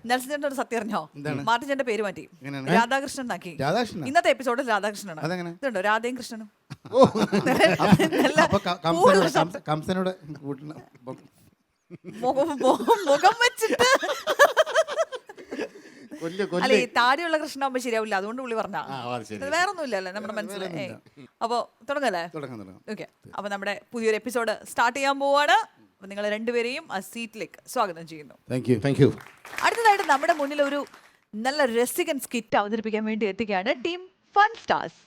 Nelson ചേട്ടൻ ഒരു സത്യം അറിഞ്ഞോ? മാർട്ടിൻ ചേട്ടന്റെ പേര് മാറ്റി രാധാകൃഷ്ണൻ ആക്കി. ഇന്നത്തെ എപ്പിസോഡിൽ രാധാകൃഷ്ണനാണ്. ഇതുണ്ടോ രാധയും കൃഷ്ണനും. കംസനോട് മുഖം വെച്ചിട്ട് അല്ല ഈ താടിയുള്ള കൃഷ്ണൻ ആകുമ്പോ ശരിയാവില്ല, അതുകൊണ്ട് പുള്ളി പറഞ്ഞ വേറെ ഒന്നുമില്ലല്ലേ നമ്മുടെ മനസ്സിൽ. അപ്പൊ തുടങ്ങല്ലേ? ഓക്കെ, അപ്പൊ നമ്മുടെ പുതിയൊരു എപ്പിസോഡ് സ്റ്റാർട്ട് ചെയ്യാൻ പോവാണ്. നിങ്ങൾ രണ്ടുപേരെയും ആ സീറ്റിലേക്ക് സ്വാഗതം ചെയ്യുന്നു. അടുത്തതായിട്ട് നമ്മുടെ മുന്നിൽ ഒരു നല്ല രസികൻ സ്കിറ്റ് അവതരിപ്പിക്കാൻ വേണ്ടി എത്തിക്കുകയാണ് ടീം ഫൺ സ്റ്റാർസ്.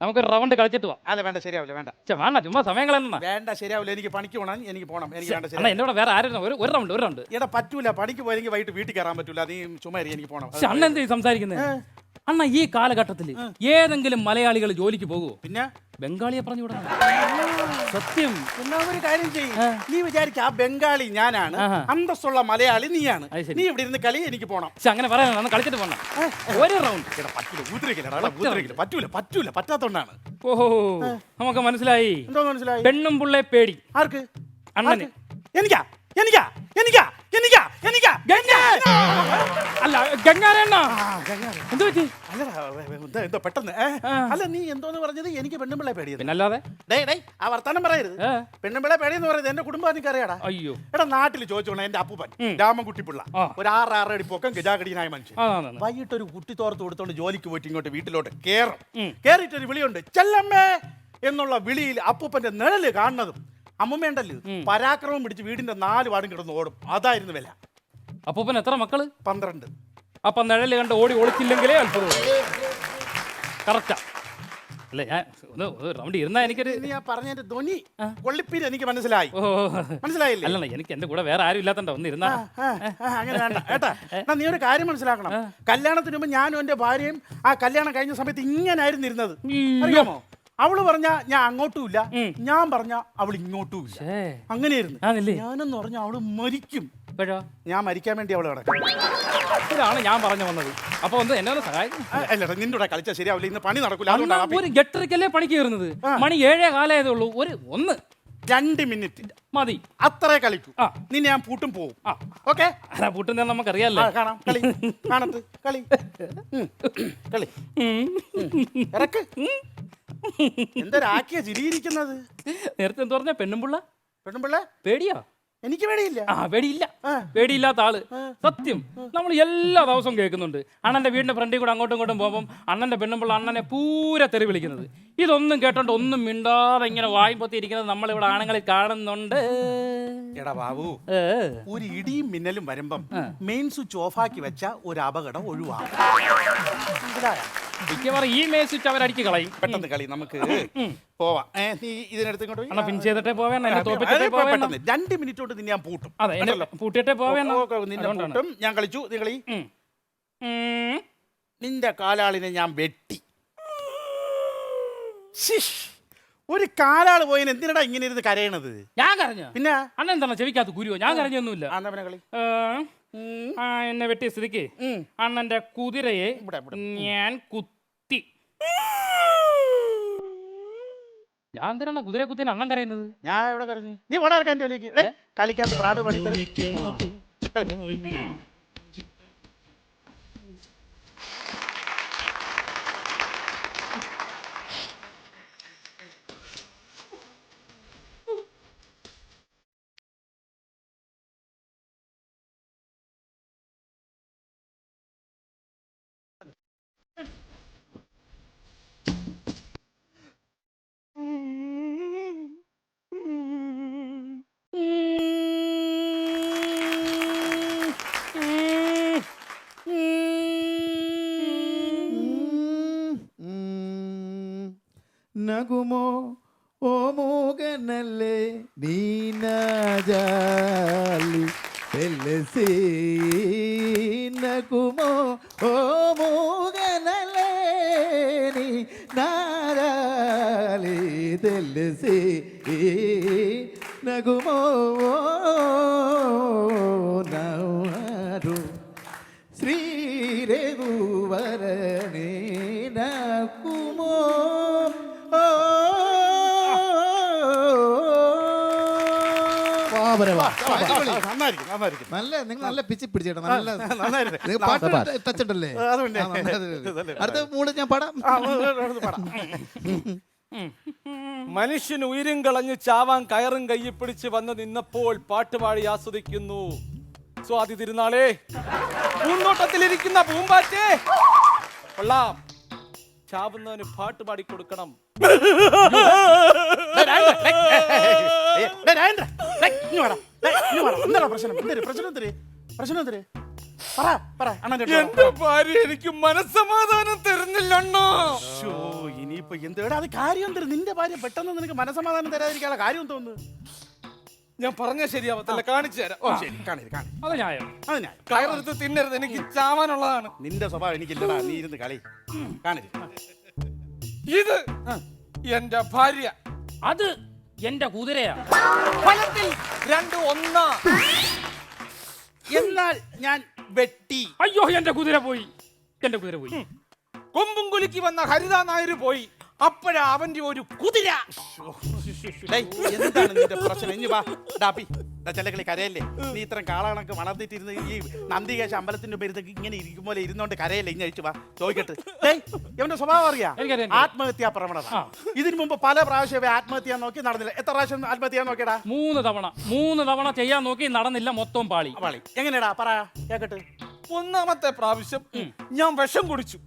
നമുക്ക് റൗണ്ട് കളിച്ചിട്ട് പോവാം. അല്ല വേണ്ട, ശരിയാവില്ല, വേണ്ട വേണ്ട, ചുമ്മാ സമയങ്ങളെന്നാ വേണ്ട, ശരിയാവില്ല. എനിക്ക് പണിക്ക് പോകണം, എനിക്ക് പോകണം. എനിക്ക് വേണ്ട, എന്നോട് വേറെ ആരും ഒരു റൗണ്ട് എടാ പറ്റൂല, പണിക്ക് പോയെങ്കിൽ വൈകിട്ട് വീട്ടിൽ കയറാൻ പറ്റൂല. നീ ചുമ്മാ എനിക്ക് പോകണം. അണ്ണ എന്ത് സംസാരിക്കുന്നത്? അണ്ണ ഈ കാലഘട്ടത്തിൽ ഏതെങ്കിലും മലയാളികൾ ജോലിക്ക് പോകുമോ? പിന്നെ ബംഗാളിയെ പറഞ്ഞു വിടണം. സത്യം. എന്നാ ഒരു കാര്യം ചെയ്യും, നീ വിചാരിക്ക ആ ബംഗാളി ഞാനാണ്, അന്തസ്സുള്ള മലയാളി നീയാണ്. നീ ഇവിടെ ഇരുന്ന് കളി, എനിക്ക് പോണം. അങ്ങനെ പറയാൻ കളിച്ചിട്ട് പോണം. ഒരു റൗണ്ട് പറ്റൂല, പറ്റാത്തോണ്ടാണ്. ഓഹോ, നമുക്ക് മനസ്സിലായി. എന്തോ മനസ്സിലായി? പെണ്ണും പുള്ളെ പേടി. ആർക്ക്? അണ്ണന്. എനിക്കാ എനിക്കാ എനിക്കാ എനിക്കാ എനിക്കാ അല്ല ഗംഗാരണ്ണ എന്ത് പറ്റി? എന്തോ പെട്ടെന്ന്. അല്ല നീ എന്തോന്ന് പറഞ്ഞത്? എനിക്ക് പെണ്ണുമ്പിള്ളെ പേടിയത്. പിന്നല്ലാതെ ആ വർത്താനം പറയരുത്. പെണ്ണുമ്പിള്ളെ പേടിയെന്ന് പറയുന്നത് എന്റെ കുടുംബം എനിക്ക് അറിയാടാ. അയ്യോ എടാ, നാട്ടിൽ ചോദിച്ചോണേ എന്റെ അപ്പൂപ്പൻ രാമൻകുട്ടിപ്പിള്ള, ഒരു 6 അടി പൊക്കം ഗജാഗടിയനായ മനുഷ്യൻ. വൈകിട്ട് ഒരു കുട്ടിത്തോർത്ത് കൊടുത്തോണ്ട് ജോലിക്ക് പോയിട്ട് ഇങ്ങോട്ട് വീട്ടിലോട്ട് കേറിയിട്ടൊരു വിളിയുണ്ട്, ചെല്ലമ്മേ എന്നുള്ള വിളിയിൽ അപ്പൂപ്പന്റെ നിഴല് കാണുന്നതും അമ്മമ്മയുണ്ടല്ലോ പരാക്രമം പിടിച്ച് വീടിന്റെ 4 വാടും കിടന്ന് ഓടും. അതായിരുന്നു വില. അപ്പൂപ്പൻ എത്ര മക്കള്? 12. അപ്പൊ നിഴല് കണ്ട് ഓടി ഒളിച്ചില്ലെങ്കിലേ അത്ഭുതം. കറക്റ്റാ അല്ലേ? ഞാൻ റൗണ്ട് ഇരുന്നാ എനിക്കൊരു പറഞ്ഞതിന്റെ ധ്വനി കൊള്ളിപ്പീര് എനിക്ക് മനസ്സിലായി. മനസ്സിലായില്ലേ? അല്ല, എനിക്ക് എന്റെ കൂടെ വേറെ ആരും ഇല്ലാത്തണ്ടോ ഒന്ന് ഇരുന്നാ. അങ്ങനെ വേണ്ട ഏട്ടാ. നീ ഒരു കാര്യം മനസ്സിലാക്കണം, കല്യാണത്തിന് മുമ്പ് ഞാനും എന്റെ ഭാര്യയും ആ കല്യാണം കഴിഞ്ഞ സമയത്ത് ഇങ്ങനായിരുന്നു ഇരുന്നത്. അറിയാമോ? അവള് പറഞ്ഞ ഞാൻ അങ്ങോട്ടും ഇല്ല, ഞാൻ പറഞ്ഞ അവൾ ഇങ്ങോട്ടും ഇല്ല. അങ്ങനെയായിരുന്നു. ഞാനെന്ന് പറഞ്ഞ അവള് മരിക്കും, ഞാൻ മരിക്കാൻ വേണ്ടി അവള് കിടക്കും. ഇതാണ് ഞാൻ പറഞ്ഞു വന്നത്. അപ്പൊ ഒന്ന് എന്നെ ഒന്ന് സഹായിക്കും. അല്ല, നിന്റെ കൂടെ കളിച്ചാൽ ശരിയാവില്ല, ഇന്ന് പണി നടക്കൂല. ഒരു ഗട്ടറിക്കല്ലേ പണിക്ക് കയറുന്നത്? മണി 7 കാലമായതേ ഉള്ളൂ. ഒരു 2 മിനിറ്റ് മതി, അത്രേ കളിക്കൂ. നിന്നെ ഞാൻ പൂട്ടും പോവും. ഓക്കെ? പൂട്ടുന്ന നമുക്കറിയാലോ. കാണാം, കളി കാണത്ത്, കളി കളി ഇറക്ക്. എന്തൊരാക്കിയ ചിരിയിരിക്കുന്നത്? നേരത്തെ എന്ത് പറഞ്ഞ? പെണ്ണുമ്പിള്ള പേടിയോ? എനിക്ക് പേടിയില്ല. പേടിയില്ല, പേടിയില്ലാത്ത ആള്. സത്യം, നമ്മൾ എല്ലാ ദിവസവും കേൾക്കുന്നുണ്ട്. അണ്ണന്റെ വീടിന്റെ ഫ്രണ്ടിൽ കൂടെ അങ്ങോട്ടും ഇങ്ങോട്ടും പോകുമ്പോൾ അണ്ണന്റെ പെണ്ണുമ്പിള്ള അണ്ണനെ പൂര തെറി വിളിക്കുന്നത്. ഇതൊന്നും കേട്ടോണ്ട് ഒന്നും മിണ്ടാതെ ഇങ്ങനെ വായ്പൊത്തിയിരിക്കുന്നത് നമ്മളിവിടെ ആണുങ്ങളിൽ കാണുന്നുണ്ട്. എടാ ബാബു, ഒരു ഇടിയും മിന്നലും വരുമ്പം മെയിൻ സ്വിച്ച് ഓഫാക്കി വെച്ച ഒരു അപകടം ഒഴിവാകും. മിക്കവാറും ഈ മെയിൻ സ്വിച്ച് അവരടിക്ക് കളയും. പെട്ടെന്ന് കളി, നമുക്ക് പോവാം. നീ ഇതിനടുത്ത് ഇങ്ങോട്ട് പിൻ ചെയ്തിട്ടേ പോവേണ്ട. 2 മിനിറ്റ് കൊണ്ട് നിന്നെ ഞാൻ പൂട്ടും. പൂട്ടിയിട്ടേ പോവേണ്ട. ഞാൻ കളിച്ചു, നീ കളി. നിന്റെ കാലാളിനെ ഞാൻ വെട്ടി. ഒരു കാലാള് പോയതിന് എന്തിനാ ഇങ്ങനെ ഇരുന്ന് കരയണത്? ഞാൻ കരഞ്ഞ? പിന്നെ അണ്ണൻ എന്താണ് ചെവിക്കാത്ത കുരുവോ? ഞാൻ കരഞ്ഞൊന്നുമില്ല. കളി. എന്നെ വെട്ടിയ സ്ഥിതിക്ക് അണ്ണന്റെ കുതിരയെ ഞാൻ കുത്തി. ഞാൻ എന്തിനാണ് കുതിരയെ കുത്തിന് അണ്ണൻ കരയുന്നത്? ഞാൻ എവിടെ കരഞ്ഞു? നീ വളരെ കളിക്കാൻ പ്രാട് പഠിത്ത. നകുമോ ഓ മൂകനല്ലേ നീനാജാലി തെല്ലസി നകുമോ ഓ മൂകനല്ലേ നീ നാരാലി തെല്ലസി നകുമോ നൗരു ശ്രീരഘുവരനേ നകുമോ നന്നായിരിക്കും. നല്ല നിങ്ങൾ നല്ല പിച്ചി പിടിച്ചേട്ടാ നല്ല നന്നായിരുന്നു. നിങ്ങൾ പാട്ട് ടച്ച് ഉണ്ടല്ലേ അതുകൊണ്ട്. ആ, നന്നായി. അടുത്ത മൂട് ഞാൻ പാടാം. മനുഷ്യൻ ഉയരും കളഞ്ഞ് ചാവാൻ കയറും കയ്യിൽ പിടിച്ച് വന്ന് നിന്നപ്പോൾ പാട്ടുപാടി ആസ്വദിക്കുന്നു. സ്വാതി തിരുനാളേ, പൂന്തോട്ടത്തിലിരിക്കുന്ന പൂമ്പാറ്റേ, കൊള്ളാം, ചാവുന്നവന് പാട്ട് പാടി കൊടുക്കണം. എന്റെ ഭാര്യ എനിക്ക് മനസ്സമാധാനം തരുന്നില്ലണ്ണോ. ഇനിയിപ്പോ എന്താണ് അത് കാര്യം? നിന്റെ ഭാര്യ പെട്ടെന്ന് നിനക്ക് മനസമാധാനം തരാതിരിക്കാനുള്ള കാര്യം തോന്നുന്നു. ഞാൻ പറഞ്ഞ ശരിയാവത്തല്ല, കാണിച്ചു തരാം. ഓ ശരി, കാണരുത്. അത് ന്യായം. അത് ഞാൻ കയറെടുത്ത് തിന്നരുത്, എനിക്ക് ചാവാനുള്ളതാണ്. നിന്റെ സ്വഭാവം എനിക്കില്ലടാ, നീ ഇരുന്ന് കളി. കാണരുത്. ഇത് എന്റെ ഭാര്യ, അത് എന്റെ കുതിരയാ. ഫലത്തിൽ രണ്ടും ഒന്നാ. എന്നാൽ ഞാൻ വെട്ടി. അയ്യോ, എന്റെ കുതിര പോയി, എന്റെ കുതിര പോയി. കൊമ്പും കുലുക്കി വന്ന ഹരിതാ നായർ പോയി. അപ്പോഴാ അവന്റെ ഒരു കുതിര. ഡേയ്, എന്താണ് നിന്റെ പ്രശ്നം? ഇനി വാ ഡാപ്പി. ചെല്ലക്കളി കരയല്ലേ? നീ ഇത്രയും കാളകണക്ക് വളർത്തിട്ടിരുന്ന് ഈ നന്ദികേശ അമ്പലത്തിന്റെ പേര് ഇങ്ങനെ ഇരിക്കുമ്പോൾ ഇരുന്നോണ്ട് കരയല്ലേ? ഇനി അഴിച്ചു വാ, ചോദിക്കട്ടെ. ഡേയ്, ഇവന്റെ സ്വഭാവം അറിയാം, എനിക്കറിയാം. ആത്മഹത്യാ പ്രവണത. ഇതിനു മുമ്പ് പല പ്രാവശ്യം ആത്മഹത്യ നോക്കി നടന്നില്ല. എത്ര പ്രാവശ്യം ആത്മഹത്യ നോക്കിയടാ? 3 തവണ ചെയ്യാൻ നോക്കി, നടന്നില്ല, മൊത്തം പാളി. പാളി. എങ്ങനെയാടാ പറ കേക്കട്ടെ. ഒന്നാമത്തെ പ്രാവശ്യം ഞാൻ വിഷം കുടിച്ചു.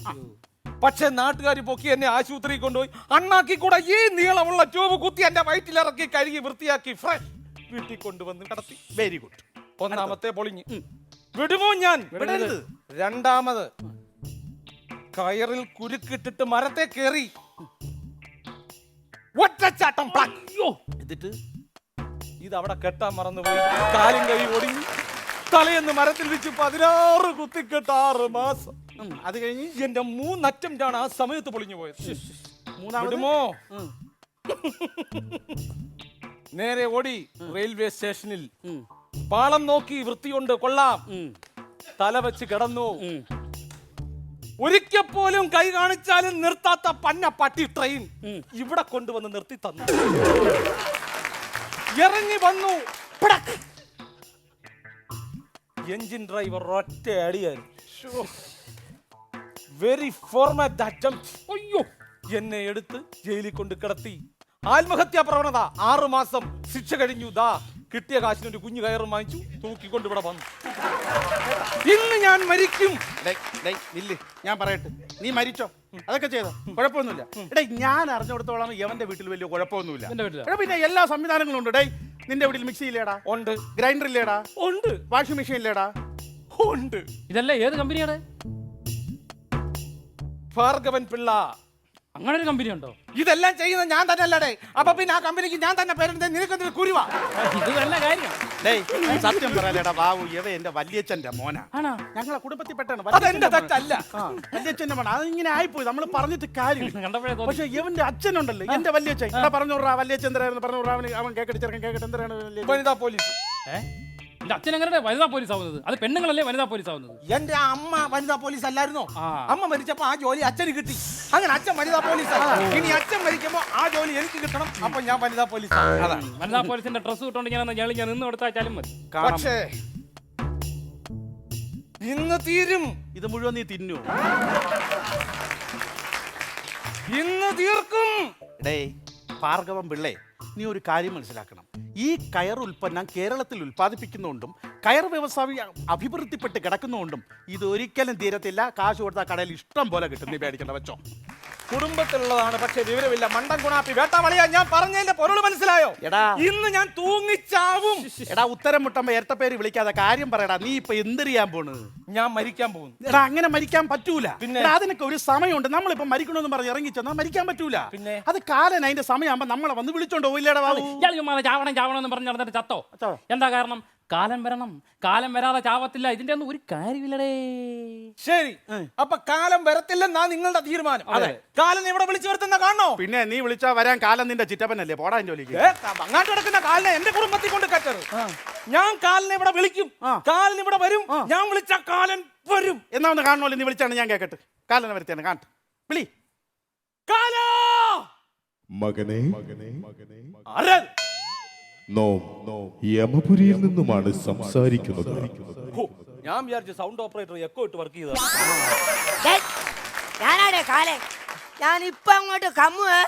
പക്ഷെ നാട്ടുകാർ പൊക്കി എന്നെ ആശുപത്രിയിൽ കൊണ്ടുപോയി അണ്ണാക്കി കൂടെ ഈ നീളമുള്ള ട്യൂബ് കുത്തി എന്റെ വയറ്റിലിറക്കി കഴുകി വൃത്തിയാക്കി ഫ്രഷ് വീട്ടിൽ കൊണ്ടുവന്ന് കടത്തി. Very good. ഒന്നാമത്തെ പൊളിഞ്ഞ് വിടുമോ ഞാൻ? വിടരുത്. രണ്ടാമത് കയറിൽ കുരുക്കിട്ടിട്ട് മരത്തെ കേറി ഒറ്റച്ചാട്ടം പ്ലാക്ക്. എന്നിട്ട് ഇത് അവിടെ കെട്ടാൻ മറന്നുപോയി. കാലും കൈ ഒടിഞ്ഞു. തലയെന്ന് മരത്തിൽ വെച്ച് 16 കുത്തിക്കെട്ട് 6 മാസം. അത് കഴിഞ്ഞ് എന്റെ 3 അറ്റംപ്റ്റാണ് ആ സമയത്ത് പൊളിഞ്ഞു പോയത്. മൂന്നാമത് വിടുമോ? നേരെ ഓടി റെയിൽവേ സ്റ്റേഷനിൽ പാളം നോക്കി വൃത്തിയുണ്ട്, കൊള്ളാം, തല വെച്ച് കിടന്നു. ഒരിക്കൽ പോലും കൈ കാണിച്ചാലും നിർത്താത്ത പന്ന പട്ടി ട്രെയിൻ ഇവിടെ കൊണ്ടുവന്ന് നിർത്തി തന്നു. ഇറങ്ങി വന്നു. പടക്ക്. എഞ്ചിൻ ഡ്രൈവർ ഒറ്റ അടിയായിരുന്നു. Very format attempt. അയ്യോ, എന്നെ എടുത്ത് ജയിലിൽ കൊണ്ട് കിടത്തി. ആത്മഹത്യാ പ്രവണത 6 മാസം ശിക്ഷ കഴിഞ്ഞു. ദാ കിട്ടിയ കാശിന് ഒരു കുഞ്ഞു കയറും വാങ്ങിച്ചു, തൂക്കിക്കൊണ്ട് ഇവിടെ വന്നു. ഇന്ന് ഞാൻ മരിക്കും. ഇല്ല, ഞാൻ പറയട്ടെ, നീ മരിച്ചോ? അതൊക്കെ ചെയ്തോ? കുഴപ്പമൊന്നുമില്ല. എടേ, ഞാൻ അറിഞ്ഞുകൊടുത്തോളാം എവന്റെ വീട്ടിൽ വലിയ കുഴപ്പമൊന്നുമില്ല. എന്റെ വീട്ടിലാ. എടാ, പിന്നെ എല്ലാ സംവിധാനങ്ങളും ഉണ്ട്. ഡേ, നിന്റെ വീട്ടിൽ മിക്സി ഇല്ലേടാ? ഉണ്ട്. ഗ്രൈൻഡർ ഇല്ലേടാ? ഉണ്ട്. വാഷിംഗ് മെഷീൻ ഇല്ലേടാ? ഉണ്ട്. ഇതല്ല ഏത് കമ്പനിയാണ്? ഭാർഗവൻ പിള്ള. അങ്ങനെ ഒരു കമ്പനി ഉണ്ടോ? ഇതെല്ലാം ചെയ്യുന്നത് ഞാൻ തന്നെ അല്ലടേ. അപ്പൊ പിന്നെ ആ കമ്പനിക്ക് ഞാൻ തന്നെ പേരെടുത്ത് നിനക്കെന്തിന് കുരുവാ? ഇത് നല്ല കാര്യം. ഡേയ്, സത്യം പറയലേടാ ബാബു, ഇവ എന്റെ വല്യച്ഛന്റെ മോനാ. ആണോ? ഞങ്ങളെ കുടുംബത്തിൽ പെട്ടാണ്. അതെന്റെ തെറ്റല്ല. വല്യച്ഛന്റെ മോനാ. അതിങ്ങനെ ആയിപ്പോയി, നമ്മൾ പറഞ്ഞിട്ട് കാര്യം. കണ്ടപ്പോഴേ തോന്നി. പക്ഷെ ഇവന്റെ അച്ഛനുണ്ടല്ലോ, എന്റെ വല്യച്ഛൻ. എടാ, പറഞ്ഞോറാ വല്യച്ഛൻ എന്തരായിരുന്നു? പറഞ്ഞോറാ, അവൻ കേക്കട്ടെ, ചെറുക്കൻ കേക്കട്ടെ, എന്തരാണ് വല്യച്ഛൻ? വനിതാ പോലീസ്. എന്റെ അച്ഛൻ എങ്ങനെ വനിതാ പോലീസ് ആവുന്നത്? അത് പെണ്ണുങ്ങളല്ലേ വനിതാ പോലീസ് ആവുന്നത്? എന്റെ അമ്മ വനിതാ പോലീസ് അല്ലായിരുന്നോ? ആ. അമ്മ മരിച്ചപ്പോ ആ ജോലി അച്ഛന് കിട്ടി. അങ്ങനെ അച്ഛൻ വനിതാ പോലീസ്. ഇനി അച്ഛൻ മരിക്കുമ്പോ ആ ജോലി എനിക്ക് കിട്ടണം. അപ്പൊ ഞാൻ വനിതാ പോലീസ്. അതാണ്. വനിതാ പോലീസിന്റെ ഡ്രസ്സ് ഇട്ടോണ്ട് ഞാൻ നിന്ന് കൊടുത്താച്ചാലും മതി. പക്ഷേ ഇന്ന് തീരും. ഇത് മുഴുവൻ നീ തിന്നു. ഇന്ന് തീർക്കും. ഡേ ഭാർഗവൻ പിള്ളേ, നീ ഒരു കാര്യം മനസ്സിലാക്കണം. ഈ കയർ ഉൽപ്പന്നം കേരളത്തിൽ ഉൽപ്പാദിപ്പിക്കുന്നതുകൊണ്ടും കയർ വ്യവസായ അഭിവൃദ്ധിപ്പെട്ട് കിടക്കുന്നതുകൊണ്ടും ഇതൊരിക്കലും തീരത്തില്ല. കാശ് കൊടുത്താൽ കടയിൽ ഇഷ്ടം പോലെ കിട്ടും. നീ പേടിക്കണ്ട, വെച്ചോ. കുടുംബത്തിലുള്ളതാണ്, പക്ഷെ വിവരമില്ല. മണ്ടൻ കുണാപ്പി വേട്ടാവളിയാ. ഞാൻ പറഞ്ഞതിന്റെ പൊരുൾ മനസ്സിലായോ? എടാ ഇന്ന് ഞാൻ തൂങ്ങിച്ചാവും. എടാ ഉത്തരം മുട്ടുമ്പോ ഇരട്ടപ്പേര് വിളിക്കാതെ കാര്യം പറയടാ. നീ ഇപ്പൊ എന്തെറിയാൻ പോണ്? ഞാൻ മരിക്കാൻ പോകുന്നു. എടാ അങ്ങനെ മരിക്കാൻ പറ്റൂല. പിന്നെ? എടാ, അതിനൊക്കെ ഒരു സമയമുണ്ട്. നമ്മളിപ്പോ മരിക്കണമെന്ന് പറഞ്ഞ് ഇറങ്ങിച്ചെന്നാ മരിക്കാൻ പറ്റൂല. പിന്നെ? അത് കാലൻ അതിന്റെ സമയമാകുമ്പോ നമ്മളെ വന്ന് വിളിച്ചോണ്ട് പോയില്ലേടാ ബാബു. ഇയാൾ ചുമ്മാ ചാവണം എന്ന് പറഞ്ഞ് നടന്നിട്ട് ചത്തോ? എന്താ കാരണം? കാലം വരണം. കാലം വരാതെ ചാവത്തില്ല. ഇതിന്റെ ഒന്നും ഒരു കാര്യമില്ലടേ. ശരി, അപ്പൊ കാലം വരത്തില്ലെന്നാ നിങ്ങളുടെ തീരുമാനം. അതെ, കാലൻ ഇവിടെ വിളിച്ചു വരുത്തുന്ന കാണണോ? പിന്നെ നീ വിളിച്ചാ വരാൻ കാലൻ നിന്റെ ചിറ്റപ്പനല്ലേ? പോടാ ജോലിക്ക്. അങ്ങാട്ട് കിടക്കുന്ന കാലിനെ എന്റെ കുടുംബത്തിൽ കൊണ്ട് കറ്റത്. ഞാൻ കാലിനെ ഇവിടെ വിളിക്കും, കാലൻ ഇവിടെ വരും. ഞാൻ വിളിച്ച കാലൻ വരും. എന്നാ ഒന്ന് കാണണമല്ലോ. നീ വിളിച്ചാണ് ഞാൻ കേക്കട്ടെ. കാലനെ വരുത്തിയാണ് കാണട്ടെ. വിളി. കാലാ! മകനെ ആരാ? യമപുരിയിൽ നിന്നുമാണ് സംസാരിക്കുന്നത്. ഹോ, ഞാൻ വിചാരിച്ചു സൗണ്ട് ഓപ്പറേറ്റർ എക്കോ ഇട്ട് വർക്ക് ചെയ്ത. ഞാനാടേ കാലേ, ഞാൻ ഇപ്പൊ അങ്ങോട്ട് കമ്മുവേ.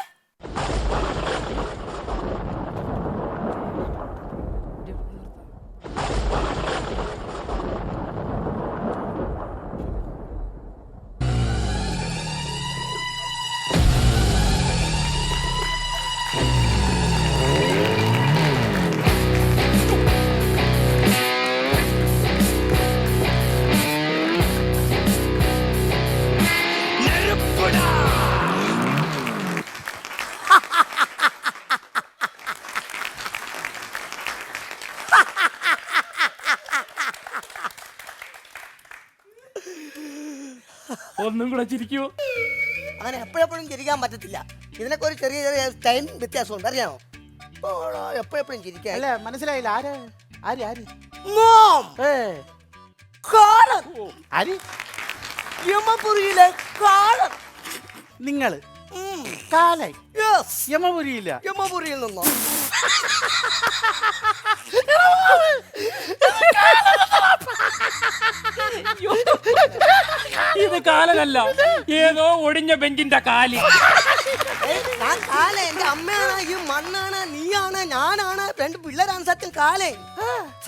ഒന്നും കൂടെ ചിരിക്കുവോ? അങ്ങനെ എപ്പോഴെപ്പോഴും ചിരിക്കാൻ പറ്റത്തില്ല. ഇതിനൊക്കെ ഒരു ചെറിയ ചെറിയ ടൈം വ്യത്യാസമുണ്ട്, അറിയാമോ? എപ്പോഴെപ്പോഴും ചിരിക്കാൻ അല്ല മനസ്സിലായില്ല. ആര് ആര് ആര് കാലൻ, ആര്? യമപുരിയിലെ കാലൻ. നിങ്ങള് കാലൻ യമപുരിയില്ല. യമപുരിയിൽ നിന്നോ? ഇത് കാലനല്ല, ഏതോ ഒടിഞ്ഞ ബെഞ്ചിന്റെ കാലി. ഞാൻ കാലേ, എന്റെ അമ്മയാണ്, ഈ മണ്ണാണ്, നീയാണ്, ഞാനാണ്, രണ്ട് പിള്ളേരാണ്. സത്യം കാലേ,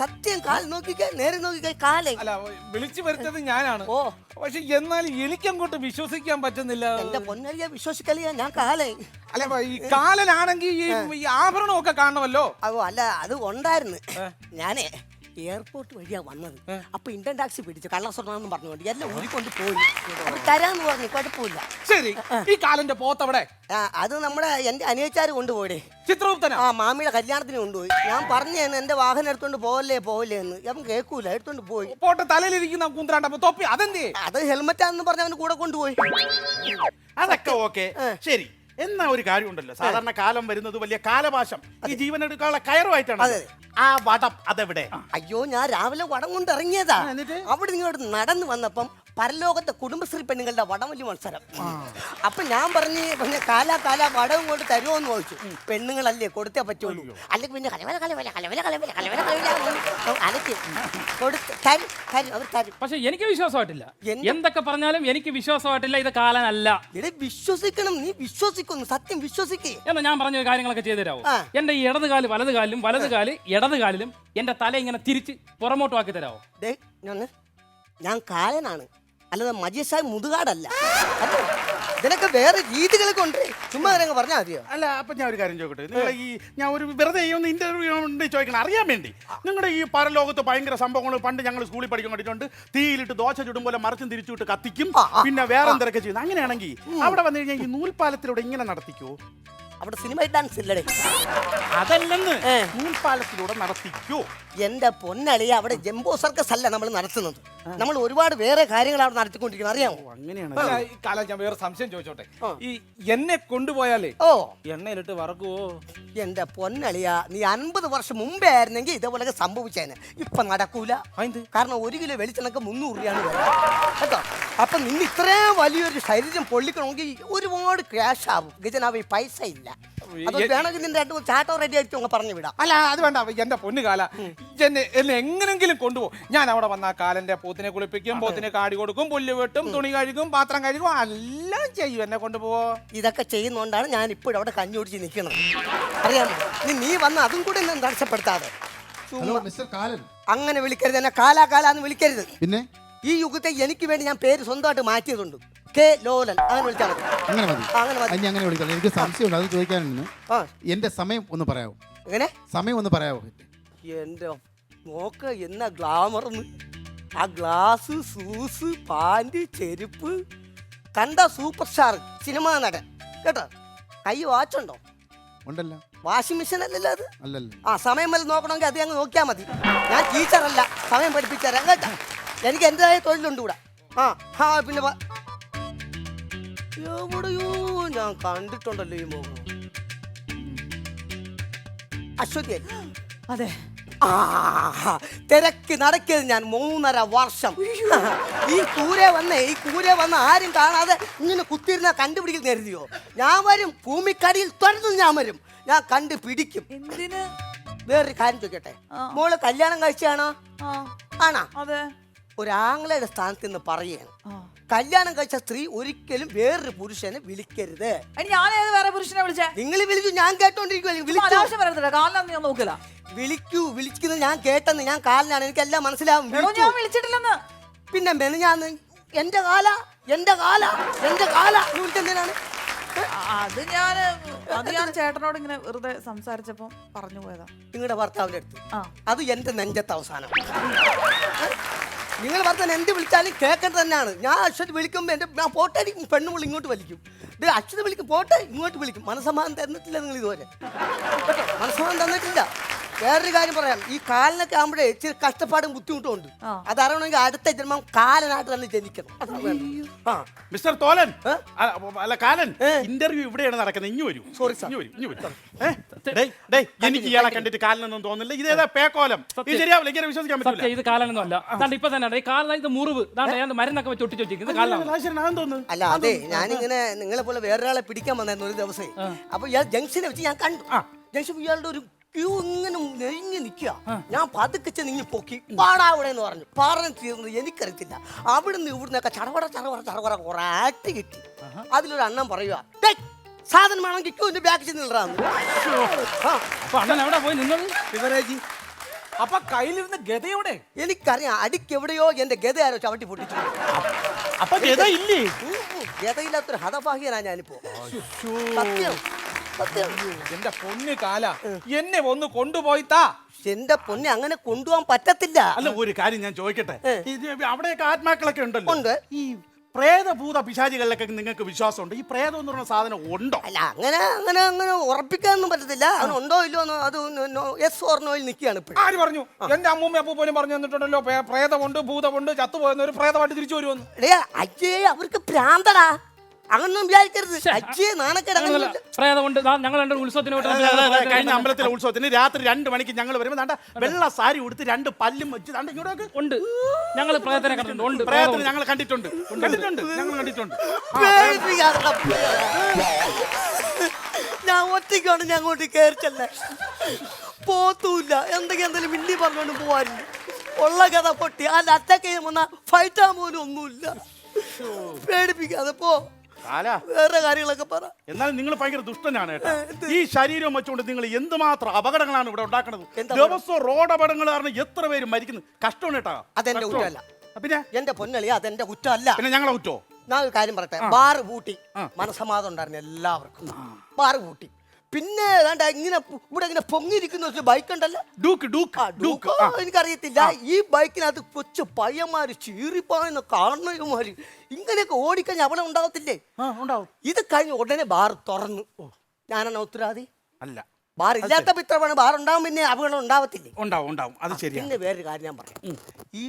സത്യം. കാൽ നോക്കിക്കേ, നേരെ നോക്കിക്കേ, കാലേ. അല്ല, വിളിച്ചു വരുത്തത് ഞാനാണ്. ഓ, പക്ഷെ എന്നാലും എനിക്കങ്ങോട്ട് വിശ്വസിക്കാൻ പറ്റുന്നില്ല. എന്റെ പൊന്നലിയ വിശ്വസിക്കലിയ, ഞാൻ കാലേ. അല്ല, ഈ കാലനാണെങ്കിൽ ഈ ആഭരണമൊക്കെ കാണണമല്ലോ. അതോ അല്ല, അത് ഉണ്ടായിരുന്നു. ഞാനേ എയർപോർട്ട് വഴിയാ വന്നത്. അപ്പൊ ഇന്ത്യൻ ടാക്സി പിടിച്ചു കള്ളസ്വർണ്ണം പറഞ്ഞുകൊണ്ട് എല്ലാം ഊരിക്കൊണ്ട് പോയി. അപ്പൊ തരാന്ന് പറഞ്ഞു, കുഴപ്പമില്ല. ശരി, ഈ കാലന്റെ പോത്തവിടെ? അത് നമ്മുടെ എന്റെ അനിയച്ചാര് കൊണ്ടുപോയിടേ. ചിത്രഗുപ്തനാ? ആ, മാമിയുടെ കല്യാണത്തിന് കൊണ്ടുപോയി. ഞാൻ പറഞ്ഞേന്ന് എന്റെ വാഹനം എടുത്തോണ്ട് പോവല്ലേ പോവല്ലേ എന്ന്. അവൻ കേൾക്കൂല, എടുത്തോണ്ട് പോയി. പോട്ടെ, തലയിലിരിക്കുന്ന കൂന്തരാണ്ട തൊപ്പി അതെന്തേ? അത് ഹെൽമെറ്റാന്ന് പറഞ്ഞ അവന് കൂടെ കൊണ്ടുപോയി. അതൊക്കെ ഓക്കെ, ശരി. എന്നാ ഒരു കാര്യമുണ്ടല്ലോ, സാധാരണ കാലം വരുന്നത് വലിയ കാലപാശം ഈ ജീവനെടുക്കാനുള്ള കയറുമായിട്ടാണ്. ആ വടം അതെവിടെ? അയ്യോ, ഞാൻ രാവിലെ വടം കൊണ്ട് ഇറങ്ങിയതാ. അവിടെ ഇങ്ങോട്ട് നടന്നു വന്നപ്പം പരലോകത്തെ കുടുംബശ്രീ പെണ്ണുങ്ങളുടെ വടംവലി മത്സരം. അപ്പൊ ഞാൻ പിന്നെ കാലാ വടം കൊണ്ട് തരുമോന്ന് ചോദിച്ചു. പെണ്ണുങ്ങളല്ലേ, കൊടുത്തേ പറ്റുള്ളൂ. അല്ലെങ്കിൽ പിന്നെ കലവല കലവല കലവല കലവല കലവല കലവല അലക്കി കൊടുത്ത് തരും തരും, അവർ തരും. പക്ഷെ എനിക്ക് വിശ്വാസമായിട്ടില്ല. എന്തൊക്കെ പറഞ്ഞാലും എനിക്ക് വിശ്വാസമായിട്ടില്ല. ഇത് കാലനല്ല. ഇവിടെ വിശ്വസിക്കണം, നീ വിശ്വസിക്കുന്നു, സത്യം വിശ്വസിക്കേ. എന്നാ ഞാൻ പറഞ്ഞ കാര്യങ്ങളൊക്കെ ചെയ്തു തരാമോ? എന്റെ ഈ ഇടത് കാല് വലത് കാലിലും വലത് കാല് ഇടത് കാലിലും എന്റെ തല ഇങ്ങനെ തിരിച്ച് പുറമോട്ട് ആക്കി തരാമോ? ഞാൻ കാലനാണ്, അല്ലാതെ മജീസായി മുതുകാടല്ല. അപ്പൊ ഇതിനൊക്കെ വേറെ രീതികളൊക്കെ ഉണ്ട്. ചുമ്മാ കാര്യങ്ങൾ പറഞ്ഞാൽ മതിയോ? അല്ല, അപ്പൊ ഞാൻ ഒരു കാര്യം ചോദിക്കട്ടെ. നിങ്ങൾ ഈ ഞാൻ ഒരു വെറുതെ ഒന്ന് ഇന്റർവ്യൂ ഉണ്ട് ചോദിക്കണം, അറിയാൻ വേണ്ടി. നിങ്ങളുടെ ഈ പരലോകത്ത് ഭയങ്കര സംഭവങ്ങൾ പണ്ട് ഞങ്ങൾ സ്കൂളിൽ പഠിക്കാൻ കണ്ടിട്ടുണ്ട്. തീയിലിട്ട് ദോശ ചുടും പോലെ മറിച്ചും തിരിച്ചുവിട്ട് കത്തിക്കും, പിന്നെ വേറെ എന്തൊക്കെ ചെയ്യുന്നു. അങ്ങനെയാണെങ്കിൽ അവിടെ വന്നു കഴിഞ്ഞാൽ ഈ നൂൽപ്പാലത്തിലൂടെ ഇങ്ങനെ നടത്തിക്കോ? അവിടെ സിനിമ ഡാൻസ് ഇല്ലടേ. അതല്ലെന്ന്, നൂൽപ്പാലത്തിലൂടെ നടത്തിക്കോ? എന്റെ പൊന്നളിയ, അവിടെ ജംബോ സർക്കസ് അല്ല നമ്മൾ നടത്തുന്നത്. നമ്മൾ ഒരുപാട് വേറെ കാര്യങ്ങൾ അവിടെ നടത്തിക്കൊണ്ടിരിക്കുന്നത്, അറിയാമോ? അങ്ങനെയാണ്. അല്ല, ഈ കാലം ഞാൻ വേറെ സംശയം ചോദിച്ചോട്ടെ. ഈ എന്നെ കൊണ്ടുപോയാലേ എണ്ണയിലിട്ട് വറക്കുവോ? എന്റെ പൊന്നളിയ, നീ 50 വർഷം മുമ്പേ ആയിരുന്നെങ്കിൽ ഇതേപോലെ സംഭവിച്ചേനെ. ഇപ്പൊ നടക്കൂല. കാരണം 1 കിലോ വെളിച്ചെണ്ണക്ക് 300 രൂപയാണ് കേട്ടോ. അപ്പൊ നിന്ന് ഇത്രയും വലിയൊരു ശരീരം പൊള്ളിക്കണമെങ്കിൽ ഒരുപാട് ക്യാഷ് ആവും. ഗജനാവ് പൈസ ഇല്ല. അത് വേണമെങ്കിൽ നിന്റെ 2 ചാട്ടോ റെഡി ആയിട്ട് അങ്ങ് പറഞ്ഞു വിടാം. അല്ല, അത് വേണ്ട. എന്റെ പൊന്നു കാല, എന്നെ എങ്ങനെങ്കിലും കൊണ്ടുപോകും. ഞാൻ അവിടെ വന്ന കാലന്റെ പോത്തിനെ കുളിപ്പിക്കും, പോത്തിനെ കാടി കൊടുക്കും, പുല്ല് വെട്ടും, തുണി കഴുകും, പാത്രം കഴുകും, എല്ലാം ചെയ്യും. എന്നെ കൊണ്ടുപോവോ? ഇതൊക്കെ ചെയ്യുന്നോണ്ടാണ് ഞാൻ ഇപ്പോഴും അവിടെ കഞ്ഞി കുടിച്ച് നിൽക്കുന്നത്, അറിയാമോ? നീ വന്ന് അതും കൂടെ എന്നെ തടസ്സപ്പെടുത്താതെ. ഹലോ മിസ്റ്റർ കാലൻ, അങ്ങനെ വിളിക്കരുത്, എന്നെ കാലാകാലാന്ന് വിളിക്കരുത്. പിന്നെ ഈ യുഗത്തെ എനിക്ക് വേണ്ടി ഞാൻ പേര് സ്വന്തമായിട്ട് മാറ്റിയതുണ്ട്. കെ ലോലൻ, അങ്ങനെ വിളിച്ചാൽ മതി. അങ്ങനെ മതി. അങ്ങനെ മതി. അങ്ങനെ വിളിക്കാം. എനിക്ക് സംശയമുണ്ട്, അത് ചോദിക്കാനുണ്ട്. ആ എന്റെ സമയം ഒന്ന് പറയാമോ? എങ്ങനെ സമയം ഒന്ന് പറയാമോ? എൻ്റെ നോക്ക എന്നാ ഗ്ലാമർന്ന്. ആ ഗ്ലാസ്, ഷൂസ്, പാൻറ്, ചെരുപ്പ്, കണ്ട സൂപ്പർ സ്റ്റാർ സിനിമാ നടൻ കേട്ടോ. കൈ വാച്ചുണ്ടോ? ഉണ്ടല്ലോ. വാഷിംഗ് മെഷീൻ അല്ലല്ലോ അത്. അല്ലല്ലോ. ആ സമയം വല്ല നോക്കണമെങ്കിൽ അത് അങ്ങ് നോക്കിയാൽ മതി. ഞാൻ ടീച്ചറല്ല, സമയം പഠിപ്പിച്ചുതരാം കേട്ടോ. എനിക്ക് എൻ്റെതായ തൊഴിലുണ്ട് ഇവിടെ. ആ പിന്നെ എവിടെയോ ഞാൻ കണ്ടിട്ടുണ്ടല്ലോ ഈ മുഖം. അശ്വതി അതെ. തിരക്ക് നടക്കിയത് ഞാൻ 3.5 വർഷം. ഈ കൂരെ വന്ന് ആരും കാണാതെ ഇങ്ങനെ കുത്തിയിരുന്ന കണ്ടുപിടിക്കുന്ന കരുതിയോ? ഞാൻ വരും, ഭൂമിക്കടിയിൽ തുറന്നു ഞാൻ വരും, ഞാൻ കണ്ടുപിടിക്കും. എന്തിന്? വേറൊരു കാര്യം ചോദിക്കട്ടെ, മോള് കല്യാണം കഴിച്ചാണോ? ആണോ? അതെ. ഒരാങ്ങളയുടെ സ്ഥാനത്ത് നിന്ന് പറയുകയാണ്, ആ. കല്യാണം കഴിച്ച സ്ത്രീ ഒരിക്കലും വേറൊരു പുരുഷനെ വിളിക്കരുത്. അതിന് ഞാൻ ഏത് വേറെ പുരുഷനെ വിളിച്ചേ? നിങ്ങൾ വിളിച്ചു, ഞാൻ കേട്ടോണ്ടിരിക്കുവല്ലേ. അനാവശ്യം വരത്തില്ല, കാലിനാന്ന് ഞാൻ നോക്കില്ല. വിളിക്കുന്നത് ഞാൻ കേട്ടെന്ന്, ഞാൻ കാലിനാണ്, എനിക്കെല്ലാം മനസ്സിലാവും. ഞാൻ വിളിച്ചിട്ടില്ലെന്ന്. പിന്നെ മെനഞ്ഞാന്ന് എന്റെ കാല വിളിച്ചെന്തിനാണ്? അത് ഞാൻ ചേട്ടനോട് ഇങ്ങനെ വെറുതെ സംസാരിച്ചപ്പോ പറഞ്ഞു പോയതാ. നിങ്ങളുടെ ഭർത്താവിന്റെ അടുത്ത്. ആ. അത് എന്റെ നെഞ്ചത്തെ അവസാനം. നിങ്ങൾ ഭർത്താൻ എന്ത് വിളിച്ചാലും കേൾക്കേണ്ടത് തന്നെയാണ്. ഞാൻ അശ്വതി വിളിക്കുമ്പോൾ ഞാൻ പോട്ടെ പെണ്ണുമുള്ള ഇങ്ങോട്ട് വലിക്കും. അശ്വതി വിളിക്കും, പോട്ടെ ഇങ്ങോട്ട് വിളിക്കും. മനസ്സമാധാനം തന്നിട്ടില്ല നിങ്ങൾ ഇതുവരെ കേട്ടോ, മനസ്സമാധാനം തന്നിട്ടില്ല. വേറൊരു കാര്യം പറയാം, ഈ കാലിനൊക്കെ ആകുമ്പോഴേ ഇച്ചിരി കഷ്ടപ്പാടും ബുദ്ധിമുട്ടും ഉണ്ട്. അതറിയണമെങ്കിൽ അടുത്ത ജന്മം കാലനായിട്ട് തന്നെ ജനിക്കണം. മിസ്റ്റർ തോലൻ, അല്ല കാലൻ, ഇന്റർവ്യൂ ഇവിടെയാണ് നടക്കുന്നത്. ഇഞ്ഞു വരൂ. Sorry sir. എനിക്ക് ഇയാളെ കണ്ടിട്ട് കാലനൊന്നും തോന്നില്ല. ഇതേതാ പേക്കോലം? ഇത് ശരിയാവില്ല, ഇങ്ങനെ വിശ്വസിക്കാൻ പറ്റില്ല. ഇത് കാലനൊന്നും അല്ല. ഇപ്പൊ തന്നെ ഈ കാലിന് ഇത് മുറിവ് മരുന്നൊക്കെ വെച്ച് ഒട്ടിച്ച് വെച്ചിരിക്കുന്നത് കാലിനാണ്. തോന്നുന്നു. അല്ല അതെ, ഞാനിങ്ങനെ നിങ്ങളെ പോലെ വേറൊരാളെ പിടിക്കാൻ വന്നായിരുന്നു ഒരു ദിവസം. അപ്പൊ ഇയാൾ ജംഗ്ഷനെ വെച്ച് ഞാൻ കണ്ടു. ജംഗ്ഷൻ ഇയാളുടെ ഒരു ക്യൂ ഇങ്ങനെ നെരിഞ്ഞ് നിൽക്കുക. ഞാൻ പതുക്കെ നിങ്ങൾ പൊക്കി പാടാവിടെ എന്ന് പറഞ്ഞു തീർന്നത് എനിക്കറിയത്തില്ല. അവിടുന്ന് ഇവിടുന്നൊക്കെ ചറവറ കുറെ ആക്ട് കിട്ടി. അതിലൊരു അണ്ണൻ പറയുക, സാധനം വേണമെങ്കിൽ ക്യൂവിന്റെ ബാക്ക് ചെന്നിടാന്ന്. അപ്പൊ കയ്യിലിരുന്ന ഗതയോടെ എനിക്കറിയാം, അടിക്കെവിടെയോ എന്റെ ഗത ആരോ ചവിട്ടി പൊട്ടിച്ചു. അപ്പൊ ഗത ഇല്ലേ? ഗതയില്ലാത്തൊരു ഹതഭാഗ്യനാ ഞാനിപ്പോ. സത്യം. എന്റെ പൊന്ന് കാല, എന്നെ ഒന്ന് കൊണ്ടുപോയിത്താ. എന്റെ പൊന്നെ, അങ്ങനെ കൊണ്ടുപോകാൻ പറ്റത്തില്ല. അല്ല, ഒരു കാര്യം ഞാൻ ചോദിക്കട്ടെ, അവിടെയൊക്കെ ആത്മാക്കളൊക്കെ ഉണ്ടല്ലോ. ഉണ്ട്. ഈ പ്രേതഭൂത പിശാചികളിലൊക്കെ നിങ്ങൾക്ക് വിശ്വാസമുണ്ട്? ഈ പ്രേതം എന്ന് പറയുന്ന സാധനം ഉണ്ടോ? അല്ല, അങ്ങനെ ഉറപ്പിക്കാനൊന്നും പറ്റത്തില്ല. അങ്ങനെ ഉണ്ടോ ഇല്ലോ എന്ന് അത് എസ് ഓർണോയിൽ നിൽക്കുകയാണ് ഇപ്പോഴും. ആര് പറഞ്ഞു? എന്റെ അമ്മൂമ്മ അപ്പൂപ്പനും പറഞ്ഞു തന്നിട്ടുണ്ടല്ലോ, പ്രേതമുണ്ട്, ഭൂതമുണ്ട്, ചത്തുപോയെന്ന് ഒരു പ്രേതമായിട്ട് തിരിച്ചു വരുമെന്ന്. അയ്യേ, അവർക്ക് ഭ്രാന്തടാ, അങ്ങനൊന്നും വിചാരിക്കരുത്. അയ്യേ, നാണക്കേട്. പ്രേതമുണ്ട്. ഞങ്ങൾ ഉത്സവത്തിന് കഴിഞ്ഞ അമ്പലത്തിലെ ഉത്സവത്തിന് രാത്രി 2 മണിക്ക് ഞങ്ങൾ വരുമ്പോൾ വെള്ള സാരി ഉടുത്ത് 2 പല്ലും വെച്ച് ഇങ്ങോട്ടൊക്കെ ഉണ്ട്. ഞങ്ങൾ പ്രേതത്തിനെ കണ്ടിട്ടുണ്ട്. പ്രേതത്തിന് ഞങ്ങൾ കണ്ടിട്ടുണ്ട്. ഞങ്ങൾ കണ്ടിട്ടുണ്ട്. ഞാൻ ഒറ്റയ്ക്കാണ് ഞാൻ അങ്ങോട്ട് കയറിച്ചല്ലേ, പോത്തൂല്ല. എന്തെങ്കിലും മിണ്ടി പറഞ്ഞോണ്ട് പോവാറില്ല. ഉള്ള കഥ പൊട്ടി. ആ അറ്റാക്ക് ചെയ്യാൻ വന്ന ഫൈറ്റാൻ പോലും ഒന്നുമില്ല. പേടിപ്പിക്കാതെ പോ. വേറെ കാര്യങ്ങളൊക്കെ പറ. എന്നാൽ നിങ്ങൾ ഭയങ്കര ദുഷ്ടനാണ് കേട്ടോ. ഈ ശരീരം വെച്ചുകൊണ്ട് നിങ്ങൾ എന്തുമാത്രം അപകടങ്ങളാണ് ഇവിടെ ഉണ്ടാക്കുന്നത്. ദിവസവും റോഡ് അപകടങ്ങൾ കാരണം എത്ര പേര് മരിക്കുന്നു. കഷ്ടമാണ് കേട്ടോ. അതെന്റെ കുറ്റമല്ല. പിന്നെ എന്റെ പൊന്നളി, അതെന്റെ കുറ്റമല്ല. പിന്നെ ഞങ്ങളെ കുറ്റോ? ഞാൻ ഒരു കാര്യം പറയട്ടെ, ബാറ് പൂട്ടി. മനസ്സമാധാനം ഉണ്ടായിരുന്നു എല്ലാവർക്കും. ബാറ് പൂട്ടി. പിന്നെ ഇങ്ങനെ ഇവിടെ ഇങ്ങനെ പൊങ്ങിയിരിക്കുന്ന ബൈക്ക് ഉണ്ടല്ലോ, ഡൂക്ക്. എനിക്കറിയത്തില്ല. ഈ ബൈക്കിനകത്ത് കൊച്ചു പയ്യന്മാര് ചീറിപ്പായുന്ന കാരണവന്മാര് ഇങ്ങനെയൊക്കെ ഓടിക്കഴിഞ്ഞാൽ അവിടെ ഉണ്ടാവത്തില്ലേ? ഉണ്ടാവും. ഇത് കഴിഞ്ഞ് ഉടനെ ബാർ തുറന്നു. ഞാനാണ് ഉത്തരവാദി അല്ല. ബാർ ഇല്ലാത്ത പിത്രമാണ്. ബാർ ഉണ്ടാവും, പിന്നെ അപകടം ഉണ്ടാവത്തില്ലേ? ഉണ്ടാവും. അത് ശരിയാണ്. പിന്നെ വേറൊരു കാര്യം ഞാൻ പറയാം. ഈ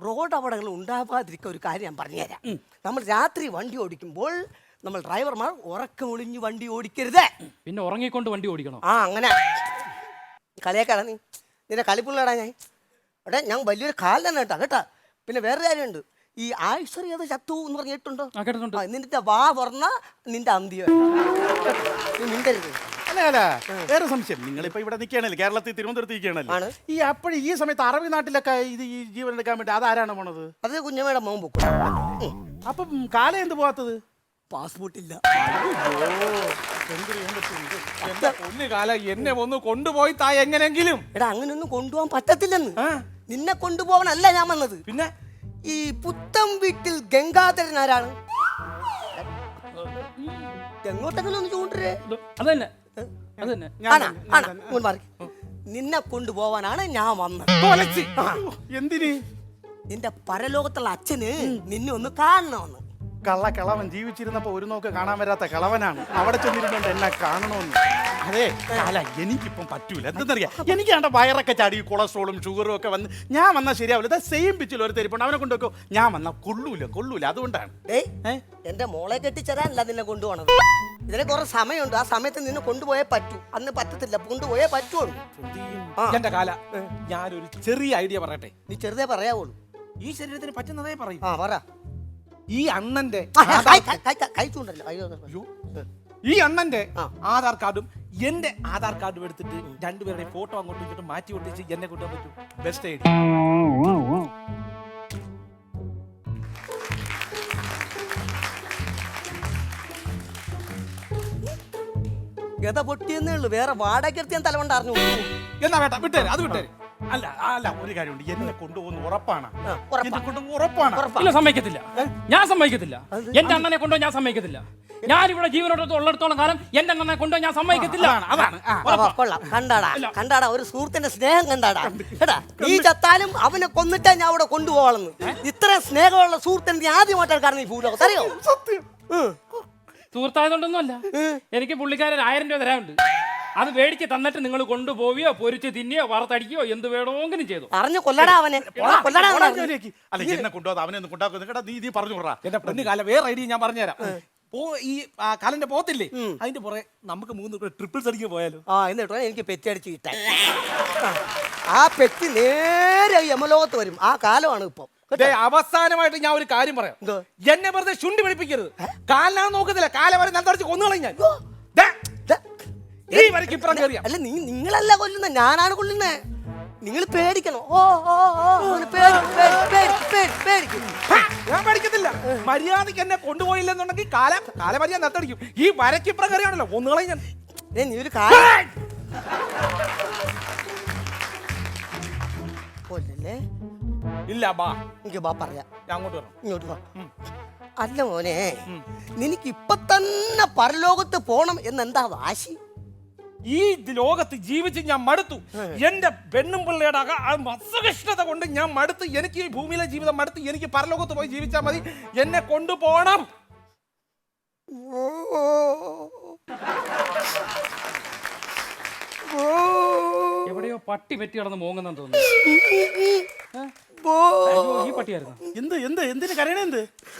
റോഡ് അപകടങ്ങൾ ഉണ്ടാവാതിരിക്കുന്ന ഒരു കാര്യം ഞാൻ പറഞ്ഞുതരാം. നമ്മൾ രാത്രി വണ്ടി ഓടിക്കുമ്പോൾ നമ്മൾ ഡ്രൈവർമാർ ഉറക്കമൊളിഞ്ഞ് വണ്ടി ഓടിക്കരുത്. പിന്നെ ഉറങ്ങിക്കൊണ്ട് വണ്ടി ഓടിക്കണം. അങ്ങനെ കളിയാക്കാടാ നീ, നിന്റെ കളിപ്പുള്ളടാ ഞാൻ. എടാ, ഞാൻ വലിയൊരു കാലം കേട്ടാ. പിന്നെ വേറെ കാര്യമുണ്ട്. ഈ ആയുശ്വര്യ ചത്തു എന്ന് പറഞ്ഞിട്ടുണ്ടോ? നിന്റെ വാ പറഞ്ഞ നിന്റെ അന്ത്യം. മിണ്ടരുത്. അല്ല, വേറെ സംശയം. നിങ്ങളിപ്പോ ഇവിടെ നിൽക്കുകയാണല്ലോ, കേരളത്തിൽ തിരുവനന്തപുരത്ത് നിൽക്കുകയാണല്ലോ. ഈ അപ്പോഴും ഈ സമയത്ത് അറബി നാട്ടിലൊക്കെ ഇത് ഈ ജീവൻ എടുക്കാൻ വേണ്ടി അതാരാണ് പോണത്? അത് കുഞ്ഞമ്മയുടെ മോൻ പൊക്കും. അപ്പം കാലം എന്ത് പോകാത്തത്? പാസ്പോർട്ട് ഇല്ല. എന്റെ പൊന്ന് കാല, എന്നെ ഒന്ന് കൊണ്ടുപോയി താ എങ്ങനെങ്കിലും. എടാ, അങ്ങനെയൊന്നും കൊണ്ടുപോകാൻ പറ്റത്തില്ലെന്ന്. നിന്നെ കൊണ്ടുപോകാനല്ല ഞാൻ വന്നത്. പിന്നെ ഈ പുത്തം വീട്ടിൽ ഗംഗാധരൻ ആരാണ്? എങ്ങോട്ടെങ്കിലും ഒന്ന് ചൂണ്ടേ. അത് തന്നെ അത് തന്നെ. നിന്നെ കൊണ്ടുപോവാനാണ് ഞാൻ വന്നത്. എന്തിന്? നിന്റെ പരലോകത്തുള്ള അച്ഛന് നിന്നെ ഒന്ന് കാണണമെന്ന്. കിളവൻ ജീവിച്ചിരുന്നപ്പോ ഒരു നോക്ക് കാണാൻ വരാത്ത കിളവനാണ്. അവിടെ ചെന്നിരുന്നുണ്ട് എന്നെ കാണണമെന്ന്. അതെ അല്ല, എനിക്കിപ്പം പറ്റൂല. എന്തെന്നറിയാം, എനിക്ക് വേണ്ട വയറൊക്കെ ചാടി കൊളസ്ട്രോളും ഷുഗറും ഒക്കെ വന്ന് ഞാൻ വന്നാൽ ശരിയാവില്ല. സെയിം പിച്ചിൽ ഒരു തെരിപ്പുണ്ട്, അവനെ കൊണ്ടൊക്കെ ഞാൻ വന്നാൽ കൊള്ളൂല. അതുകൊണ്ടാണ്. എന്റെ മോളെ കെട്ടിച്ചേരാനല്ല നിന്നെ കൊണ്ടുപോകണത്. ഇതിന് കുറെ സമയമുണ്ട്. ആ സമയത്ത് നിന്നെ കൊണ്ടുപോയേ പറ്റൂ. അന്ന് പറ്റത്തില്ല, കൊണ്ടുപോയേ പറ്റുള്ളൂ. എന്റെ കാല, ഞാനൊരു ചെറിയ ഐഡിയ പറയട്ടെ. നീ ചെറുതേ പറയാവുള്ളൂ. ഈ ശരീരത്തിന് പറ്റുന്നതേ പറയും. പറ. ഈ അണ്ണന്റെ കഴിച്ചുണ്ടല്ലോ. അയ്യോ, ഈ അണ്ണന്റെ ആധാർ കാർഡും എന്റെ ആധാർ കാർഡും എടുത്തിട്ട് രണ്ടുപേരുടെ ഫോട്ടോ അങ്ങോട്ടും ഇങ്ങോട്ടും മാറ്റി ഒട്ടിച്ച് എന്നെ കൊണ്ടുപോകാൻ പറ്റും. Best idea. ഗത പൊട്ടിയെന്നേ ഉള്ളൂ. വേറെ വാടക ഞാൻ തലവണ്ട അറിഞ്ഞു. എന്നാ വേട്ട വിട്ടേര്, അത് വിട്ടേര്. അല്ല ഒരു കാര്യമുണ്ട്, എന്നെ കൊണ്ടുപോകുന്ന ഉറപ്പാണ്. ഉറപ്പാണ്. ഇല്ല, സമ്മതിക്കത്തില്ല. ഞാൻ സമ്മതിക്കത്തില്ല. എന്റെ അണ്ണനെ കൊണ്ടോ ഞാൻ സമ്മതിക്കത്തില്ല. ഞാനിവിടെ ജീവനോട് ഉള്ളിടത്തോളം കാലം എന്റെ അണ്ണനെ കൊണ്ടോ ഞാൻ സമ്മതിക്കത്തില്ല. അതാണ്. കൊള്ളാം. കണ്ടാടാ ഒരു സുഹൃത്തിന്റെ സ്നേഹം കണ്ടാടാ. കേട്ടാ, നീ ചത്താലും അവനെ കൊന്നിട്ടാ ഞാൻ അവിടെ കൊണ്ടുപോകണമെന്ന്. ഇത്രയും സ്നേഹമുള്ള സുഹൃത്തിന് നീ ആദ്യമായിട്ടാണ് കാരണം ഈ ഭൂലോകത്ത്. അറിയോ? സത്യം. സുഹൃത്തായതുകൊണ്ടൊന്നും അല്ല, എനിക്ക് പുള്ളിക്കാരൻ 1000 രൂപ തരാനുണ്ട്. അത് മേടിച്ച് തന്നിട്ട് നിങ്ങൾ കൊണ്ടുപോവുകയോ പൊരിച്ച് തിന്നുകയോ വറുത്തടിക്കുകയോ എന്ത് വേണമെങ്കിലും ചെയ്തു. അറിഞ്ഞു കൊല്ലടാ അവനെ. അല്ല, എന്നെ കൊണ്ടുപോകാതെ അവനെ ഒന്ന് കൊണ്ടാക്കുന്ന നീ പറഞ്ഞു വിടാ. എന്റെ ഫ്രണ്ട് കാല വേറെ ഐഡിയ ഞാൻ പറഞ്ഞുതരാം. ഈ കാലന്റെ പോത്തില്ലേ, അതിന്റെ പുറകെ നമുക്ക് 3 ട്രിപ്പിൾസ് അടിക്കാൻ പോയാലോ? എന്നിട്ടോ എനിക്ക് പെറ്റി അടിച്ച് കിട്ടാൻ. ആ പെറ്റി നേരെ യമലോകത്ത് വരും. ആ കാലമാണ് ഇപ്പൊ. അവസാനമായിട്ട് ഞാൻ ഒരു കാര്യം പറയാം. എന്നെ വെറുതെ ചുണ്ടി പിടിപ്പിക്കരുത്. കാലിനാണ് നോക്കത്തില്ല, കാല വരെ നല്ലടിച്ച് കൊന്നുകളയും ഞാൻ. അല്ല, നിങ്ങളല്ല കൊല്ലുന്ന, ഞാനാണ് കൊല്ലുന്നേ. നിങ്ങൾ പേടിക്കണം. ഞാൻ പേടിക്കത്തില്ല. മര്യാദക്ക് എന്നെ കൊണ്ടുപോയില്ലെന്നുണ്ടെങ്കിൽ കാല മര്യാദ നട്ടടിക്കും. ഈ വരക്കിപ്പുറം കയറിയാണല്ലോ ഒന്നുകളയും ഞാൻ. നീ ഒരു കാര്യം കൊല്ലല്ലേ. ഇല്ല, ബാ. എനിക്ക് ബാ പറയാം. ഞാൻ അങ്ങോട്ട് വരണം. ഇങ്ങോട്ട് വാ. അല്ല മോനെ, നിനക്ക് ഇപ്പൊ തന്നെ പരലോകത്ത് പോണം എന്നെന്താ വാശി? ഈ ലോകത്ത് ജീവിച്ച് ഞാൻ മടുത്തു. എന്റെ പെണ്ണും പിള്ളയുടെ അസുഖിഷ്ണത കൊണ്ട് ഞാൻ മടുത്ത്. എനിക്ക് ഈ ഭൂമിയിലെ ജീവിതം മടുത്ത്. എനിക്ക് പരലോകത്ത് പോയി ജീവിച്ചാൽ മതി. എന്നെ കൊണ്ടുപോകണം. എവിടെയോ പട്ടി പെറ്റി കിടന്ന് മോങ്ങുന്നെന്ന് തോന്നുന്നു. ഈ പട്ടിയായിരുന്നു. എന്തിന് കരയണ?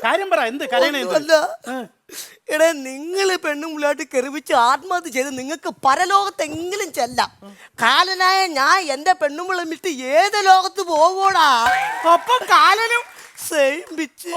കാര്യം പറ. എന്ത് കരയണ? എടാ, നിങ്ങൾ പെണ്ണും പിള്ളാട്ട് കെറിവിച്ച് ആത്മഹത്യ ചെയ്ത് നിങ്ങൾക്ക് പരലോകത്തെങ്കിലും ചെല്ലാം. കാലനായ ഞാൻ എന്റെ പെണ്ണുമ്പിള്ള വിട്ട് ഏത് ലോകത്ത് പോകൂടാ? അപ്പൊ കാലനും സെയിം പിച്ച്.